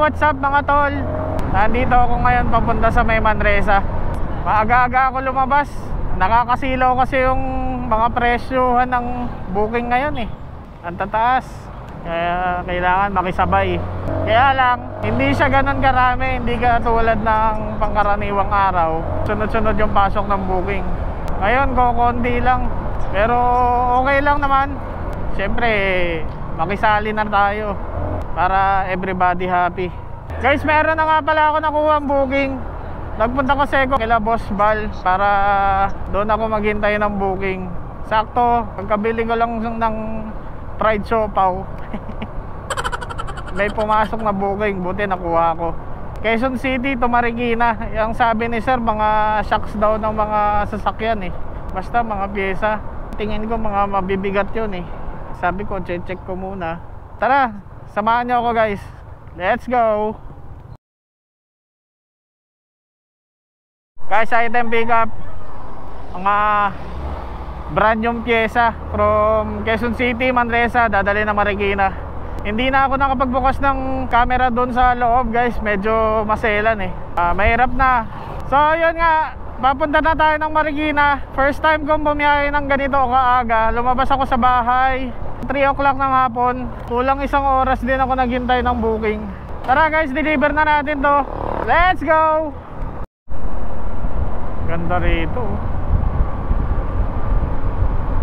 what's up mga tol? Nandito ako ngayon papunta sa May Manresa. Maaga-aga ako lumabas. Nakakasilaw kasi yung mga presyohan ng booking ngayon eh. Ang tataas. Kaya kailangan makisabay. Kaya lang, hindi siya ganun karami. Hindi ka tulad ng pangkaraniwang araw. Sunod-sunod yung pasok ng booking. Ngayon, kukunti lang. Pero okay lang naman. Siyempre, makisali na tayo para everybody happy. Guys, meron na nga pala ako nakuha ang booking. Nagpunta kasi ako kila Boss Bal para doon ako maghintay ng booking. Sakto, pagkabili ko lang ng fried siopaw may pumasok na booking, buti nakuha ko. Quezon City to Marikina. Yung sabi ni sir, mga shocks daw ng mga sasakyan eh. Basta mga pyesa. Tingin ko mga mabibigat yun eh. Sabi ko, check ko muna. Tara, samahan nyo ako guys. Let's go. Guys, item pickup. Mga brand yung pyesa from Quezon City, Manresa, dadali na Marikina. Hindi na ako nakapagbukas ng camera doon sa loob guys. Medyo maselan eh. Mahirap na. So yun nga, papunta na tayo ng Marikina. First time kong bumiyahe ng ganito kaaga. Lumabas ako sa bahay 3 o'clock ng hapon. Kulang 1 oras din ako naghintay ng booking. Tara guys, deliver na natin to. Let's go. Ganda rito.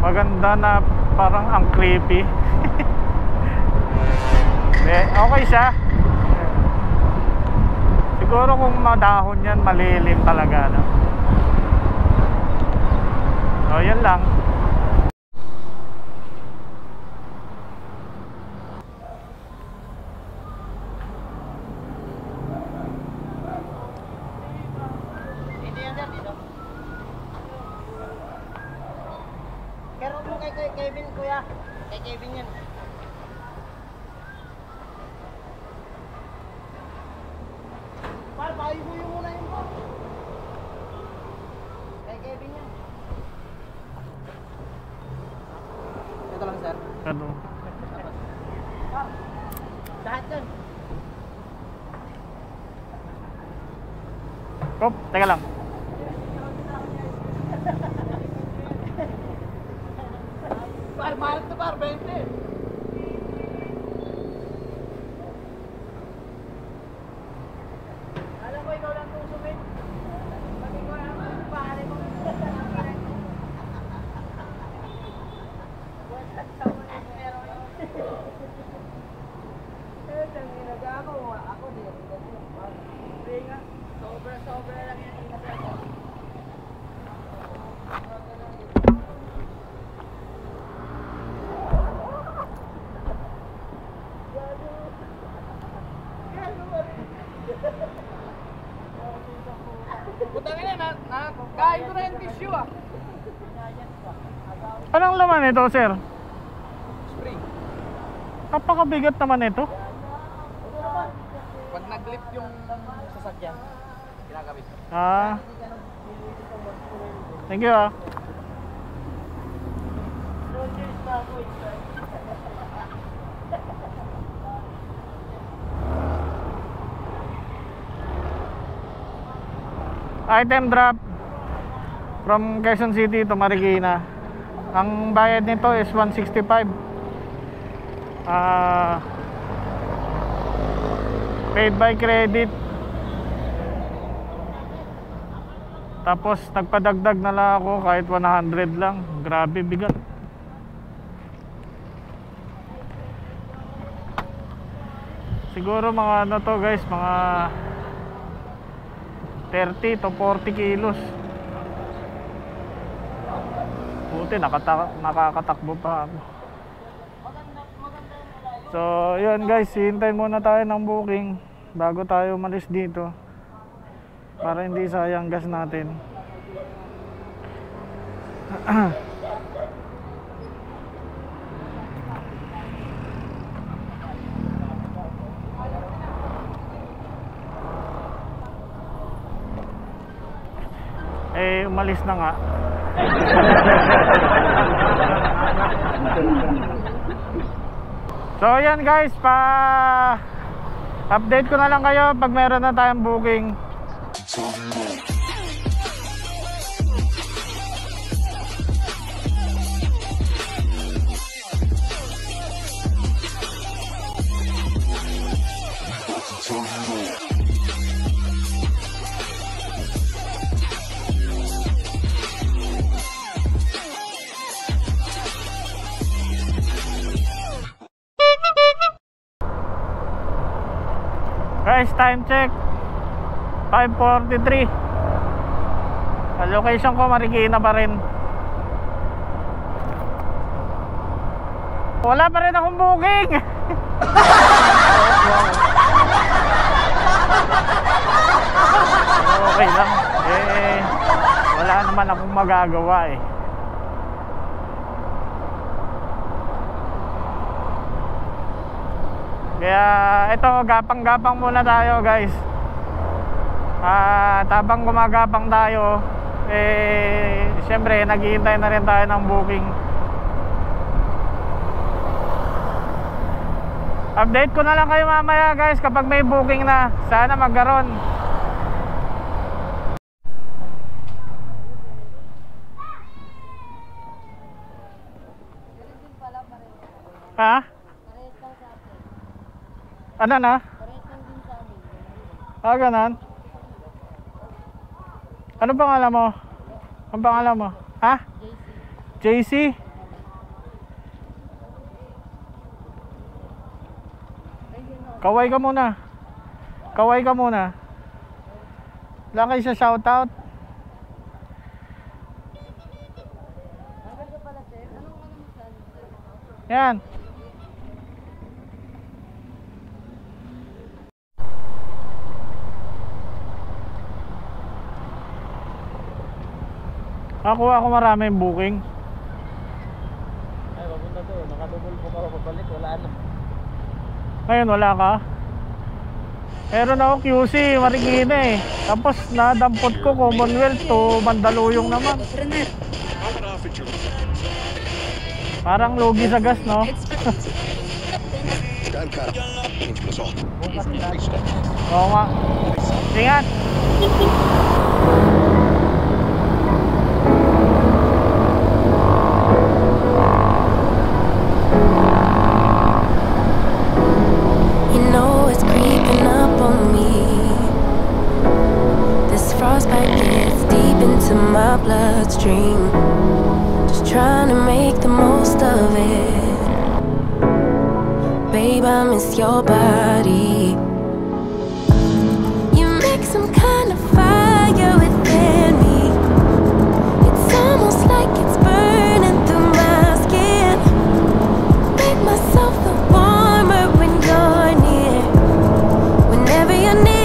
Maganda na, parang ang creepy. Okay siya. Siguro kung madahon yan, malilim talaga no? So yan lang. Kero mo kay Kevin kuya. Kay Kevin yan. Par, paayusin mo muna yun po. Kay Kevin yan. Ito lang sir. Ano? Par, lahat yan. Oh, teka lang. Par, mahal ito par, 20. Alam ko ikaw lang tusumit. Pati ko lang ang pahali mo. Wasak sa mo ng pero yun. Eh, ang ginagawa ko, ako din. Hindi nga, sobra lang yan. Putangin na, kain ko na yung tissue ah. Anong laman ito sir? Spring. Napakabigat naman ito. Pag nag-lift yung sasakyan, kinakabit. Thank you ah. Item drop from Quezon City to Marikina. Ang bayad nito is 165. Paid by credit. Tapos nagpadagdag na lang ako kahit 100 lang. Grabe bigat. Siguro mga ano to guys, mga 30 to 40 kilos. Buti nakakatakbo pa ako. So yun guys, hintayin muna tayo ng booking bago tayo umalis dito para hindi sayang gas natin. Eh, umalis na nga. So yan guys, Update ko na lang kayo pag meron na tayong booking. Guys, time check 5:43. Ang location ko Marikina pa rin. Wala pa rin akong booking. Okay lang. Wala naman akong magagawa eh. Kaya ito, gapang-gapang muna tayo guys. Habang gumagapang tayo, siyempre naghihintay na rin tayo ng booking. Update ko na lang kayo mamaya guys kapag may booking na. Sana magkaroon. Ha? Ano na? Ganon. Ano pangalan mo? Ang pangalan mo? Ha? JC? Kaway ka muna. Kaway ka muna. Wala kayo sa shoutout. Yan. Ako maraming booking. Ay, papunta doon. Nakadouble book ako pabalik. Wala na. Ngayon wala ka? Meron ako QC, Marikina eh. Tapos nadampot ko Commonwealth to Mandaluyong naman. Parang logi sa gas, no? Oo nga. Ingat! My bloodstream, just trying to make the most of it. Babe, I miss your body. You make some kind of fire within me. It's almost like it's burning through my skin. Make myself feel warmer when you're near. Whenever you're near.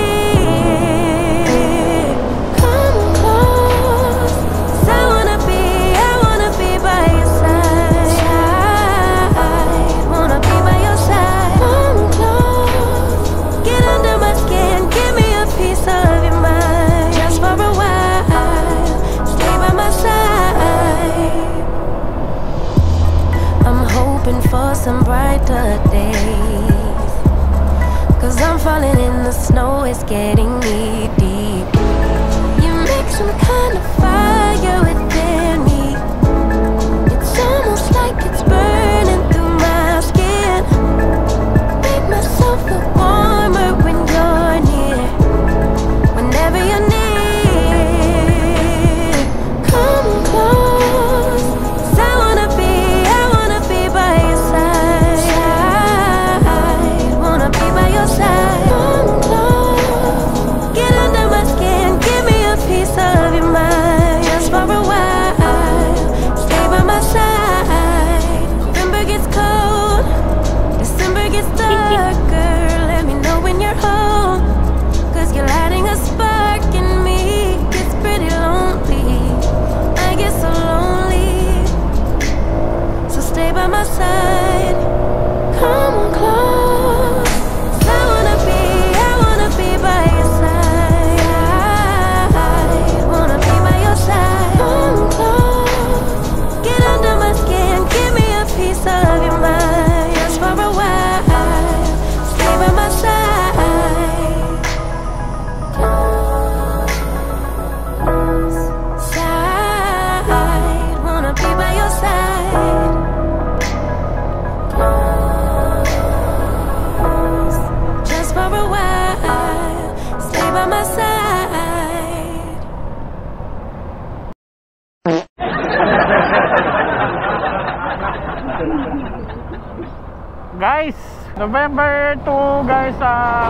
November 2 guys,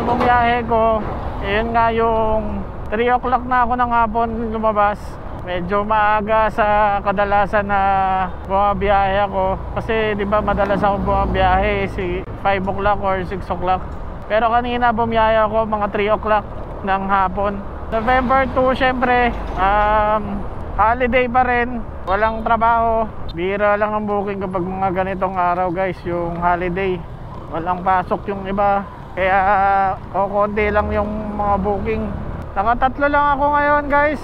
bumiyahe ko. Yun nga yung 3 o'clock na ako ng hapon lumabas. Medyo maaga sa kadalasan na bumabiyahe ako. Kasi di ba madalas ako bumabiyahe 5 o'clock or 6 o'clock. Pero kanina bumiyahe ako mga 3 o'clock ng hapon. November 2 syempre, holiday pa rin. Walang trabaho. Bira lang ang booking kapag mga ganitong araw guys, yung holiday. Walang pasok yung iba. Kaya konti lang yung mga booking. Nakatatlo lang ako ngayon guys.